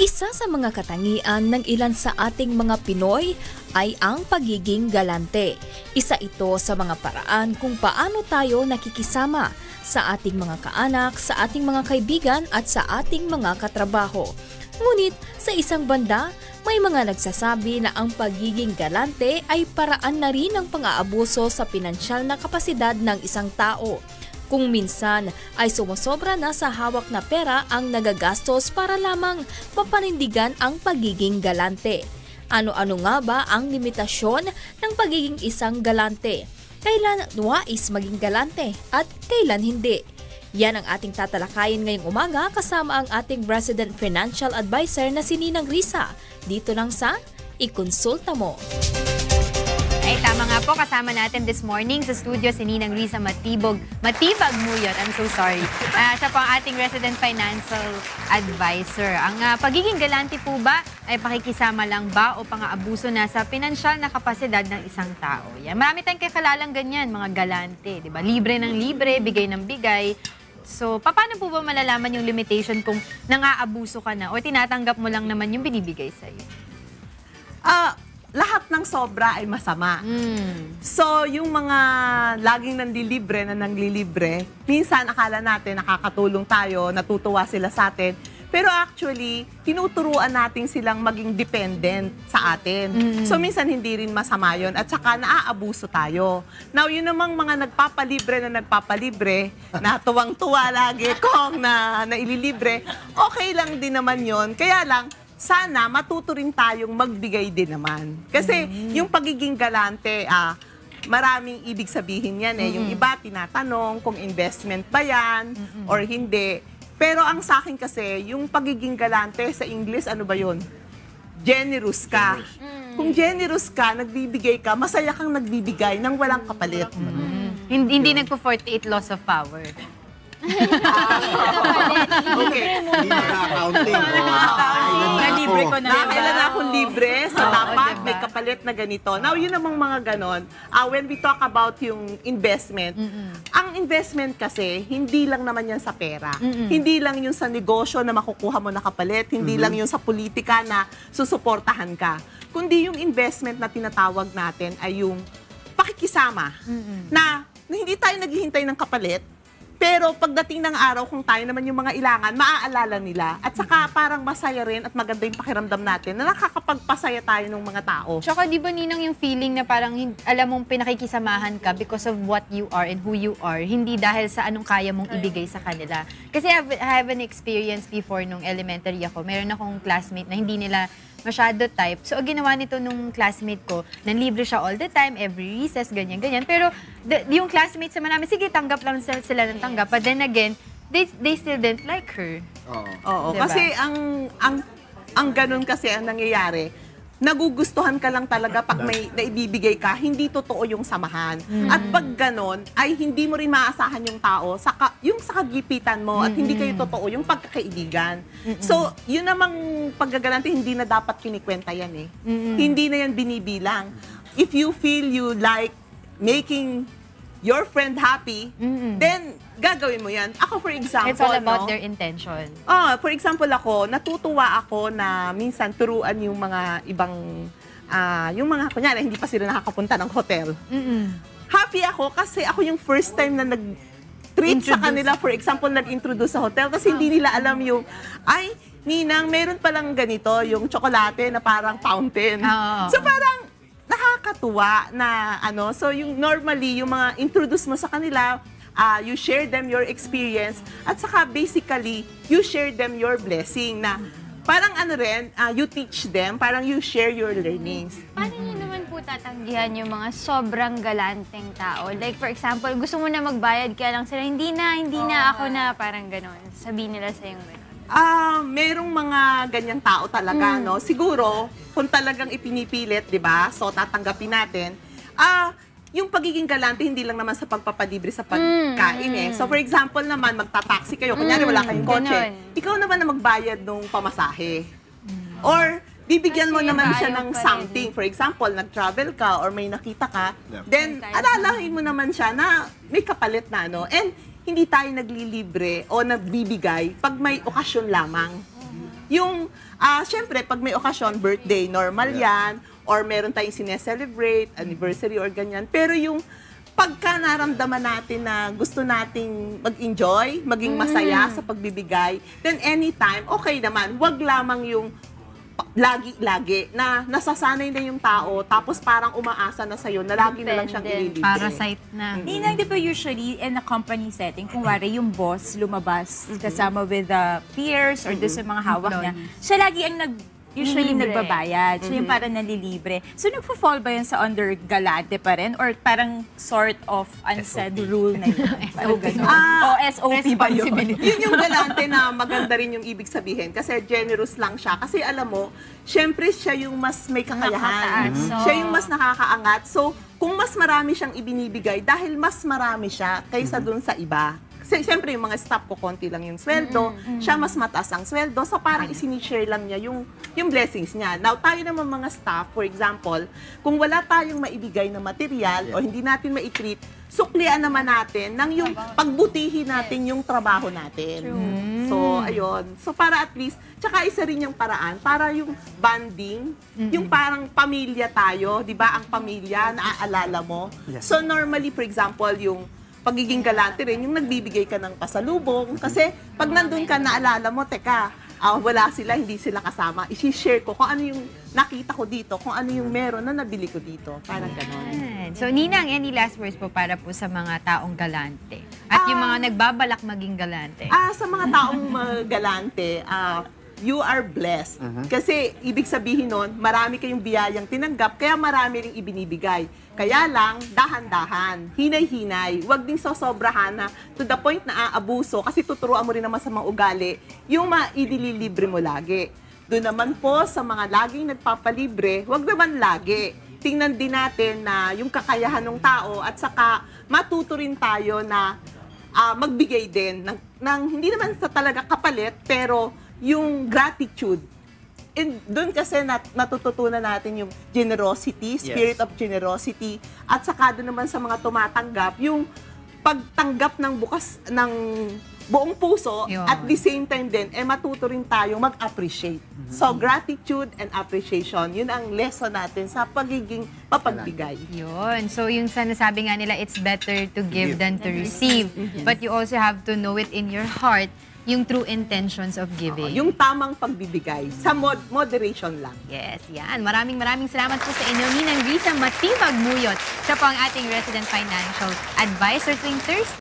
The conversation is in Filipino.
Isa sa mga katangian ng ilan sa ating mga Pinoy ay ang pagiging galante. Isa ito sa mga paraan kung paano tayo nakikisama sa ating mga kaanak, sa ating mga kaibigan at sa ating mga katrabaho. Ngunit sa isang banda, may mga nagsasabi na ang pagiging galante ay paraan na rin ng pang-aabuso sa pinansyal na kapasidad ng isang tao. Kung minsan ay sumusobra na sa hawak na pera ang nagagastos para lamang papanindigan ang pagiging galante. Ano-ano nga ba ang limitasyon ng pagiging isang galante? Kailan wais maging galante at kailan hindi? Yan ang ating tatalakayin ngayong umaga kasama ang ating resident financial advisor na si Ninang Risa. Dito lang sa Ikonsulta Mo. Ay, tama nga po. Kasama natin this morning sa studio si Ninang Risa Matibag Muyot. I'm so sorry. Siya po ang ating resident financial advisor. Ang pagiging galante po ba ay pakikisama lang ba o pang-aabuso na sa pinansyal na kapasidad ng isang tao? Yan. Marami tayong kakalalang ganyan, mga galante. Diba? Libre ng libre, bigay ng bigay. So, paano po ba malalaman yung limitation kung nang-aabuso ka na o tinatanggap mo lang naman yung binibigay sa'yo? Lahat ng sobra ay masama. So, yung mga laging nanglilibre, minsan akala natin nakakatulong tayo, natutuwa sila sa atin. Pero actually, tinuturuan natin silang maging dependent sa atin. So, minsan hindi rin masama yun. At saka naaabuso tayo. Now, yun namang mga nagpapalibre, na tuwang-tuwa lagi kung na ililibre, okay lang din naman yun. Kaya lang, sana matuto rin tayong magbigay din naman. Kasi yung pagiging galante, maraming ibig sabihin yan eh. Yung iba tinatanong kung investment ba yan or hindi. Pero ang sa akin kasi, yung pagiging galante sa English, ano ba yun? Generous ka. Kung generous ka, nagbibigay ka, masaya kang nagbibigay nang walang kapalit. Hindi nagpo-48 laws of power. Okay. Hindi naka-accounting. Nalibre ko na rin ba? Kailan akong libre, so dapat may kapalit na ganito. Now, yun namang mga ganon. When we talk about yung investment, ang investment kasi, hindi lang naman yan sa pera. Hindi lang yun sa negosyo na makukuha mo na kapalit. Hindi lang yun sa politika na susuportahan ka. Kundi yung investment na tinatawag natin ay yung pakikisama. Na hindi tayo naghihintay ng kapalit, pero pagdating ng araw, kung tayo naman yung mga ilangan, maaalala nila. At saka parang masaya rin at maganda yung pakiramdam natin na nakakapagpasaya tayo ng mga tao. Tsaka di ba, Ninang, yung feeling na parang alam mong pinakikisamahan ka because of what you are and who you are, hindi dahil sa anong kaya mong ibigay sa kanila. Kasi I have an experience before nung elementary ako. Meron akong classmate na hindi nila masyado type. So, ginawa nito nung classmate ko, nanlibre siya all the time, every recess, ganyan-ganyan. Pero, yung classmates naman namin, sige, tanggap lang sila ng tanggap. But then again, they still didn't like her. Oo. Diba? Kasi ang ganun kasi ang nangyayari, nagugustuhan ka lang talaga pag may naibibigay ka, hindi totoo yung samahan. At pag ganun, ay hindi mo rin maaasahan yung tao, yung sa kagipitan mo, at hindi kayo totoo yung pagkakaibigan. So, yun namang paggagalante, hindi na dapat kinikwenta yan eh. Hindi na yan binibilang. If you feel you like making your friend happy, then gagawin mo yan. Ako, for example, It's all about their intention. For example ako, natutuwa ako na minsan turuan yung mga ibang, yung mga, kunyari, hindi pa sila nakakapunta ng hotel. Happy ako kasi ako yung first time na nag-treat sa kanila. For example, nag-introduce sa hotel kasi hindi nila alam yung, ay, Ninang, meron palang ganito, yung tsokolate na parang fountain. So parang nakakatuwa na so yung normally, yung mga introduce mo sa kanila, you share them your experience at saka basically, you share them your blessing na parang you teach them, parang you share your learnings. Paano nyo naman po tatanggihan yung mga sobrang galanteng tao? Like for example, gusto mo na magbayad kaya lang sila, hindi na ako na, parang gano'n. Sabihin nila sa yung gano'n. Merong mga ganyang tao talaga, no? Siguro, kung talagang ipinipilit, di ba? So, tatanggapin natin. Yung pagiging galante, hindi lang naman sa pagpapalibre sa pagkain eh. So, for example naman, magta-taxi kayo. Kunyari, wala kayong kotse. Ikaw naman na magbayad ng pamasahe. Or, bibigyan mo naman siya ng something. For example, nag-travel ka or may nakita ka, then, alalahin mo naman siya na may kapalit na, no? And, hindi tayo naglilibre o nagbibigay pag may okasyon lamang. Yung, syempre, pag may okasyon, birthday, normal yan, or meron tayong sineselebrate, anniversary or ganyan. Pero yung pagka naramdaman natin na gusto nating mag-enjoy, maging masaya sa pagbibigay, then anytime, okay naman. Huwag lamang yung lagi-lagi na nasasanay na yung tao tapos parang umaasa na sa'yo na lagi na lang siyang ililibre. Parasite na. Ninang, di ba usually in a company setting, kung wari yung boss lumabas kasama with the peers or doon sa mga hawak niya, siya lagi ang usually Libre. nagbabayad. Siya yung parang nalilibre. So, nagpo-fall ba yun sa under galante pa rin? Or parang sort of unsaid rule na yun? O ganun. O SOP ba yun? Yun yung galante na maganda rin yung ibig sabihin kasi generous lang siya. Kasi alam mo, syempre siya yung mas may kakayahan. Nakakataas. Siya yung mas nakakaangat. So, kung mas marami siyang ibinibigay, dahil mas marami siya kaysa dun sa iba. Kasi siyempre yung mga staff ko, konti lang yung sweldo. Siya mas mataas ang sweldo. So, parang isinishare lang niya yung blessings niya. Now, tayo naman mga staff, for example, kung wala tayong maibigay na material o hindi natin maitreat, suklian naman natin ng yung pagbutihin natin yung trabaho natin. So, ayun. So, para at least, tsaka isa rin yung paraan, para yung bonding, yung parang pamilya tayo, di ba? Ang pamilya, naaalala mo. So, normally, for example, yung pagiging galante rin, yung nagbibigay ka ng pasalubong. Kasi, pag nandun ka, naalala mo, teka, wala sila, hindi sila kasama. I-share ko kung ano yung nakita ko dito, kung ano yung meron na nabili ko dito. Parang ganon. So, Ninang, any last words po para po sa mga taong galante? At yung mga nagbabalak maging galante? Sa mga taong galante, you are blessed. Kasi ibig sabihin nun, marami kayong biyayang tinanggap, kaya marami ring ibinibigay. Kaya lang, dahan-dahan, hinay-hinay, huwag ding sosobrahan na to the point na aabuso kasi tuturuan mo rin naman sa mga ugali, yung maidililibre mo lagi. Doon naman po sa mga laging nagpapalibre, huwag naman lagi. Tingnan din natin na yung kakayahan ng tao at saka matuto rin tayo na magbigay din ng hindi naman sa talaga kapalit, pero yung gratitude. And doon kasi natututunan natin yung generosity, spirit of generosity, at saka doon naman sa mga tumatanggap, yung pagtanggap ng ng buong puso, Yun. at the same time din, matuto rin tayo mag-appreciate. So, gratitude and appreciation, yun ang lesson natin sa pagiging mapagbigay. Yun. So, yung sinasabi nga nila, it's better to give than to receive. But you also have to know it in your heart, yung true intentions of giving. Yung tamang pagbibigay, sa moderation lang. Yes, yan. Maraming salamat po sa inyo. Ninang Risa Matibag Muyot. Siya po ang ating resident financial advisor tuwing Thursday.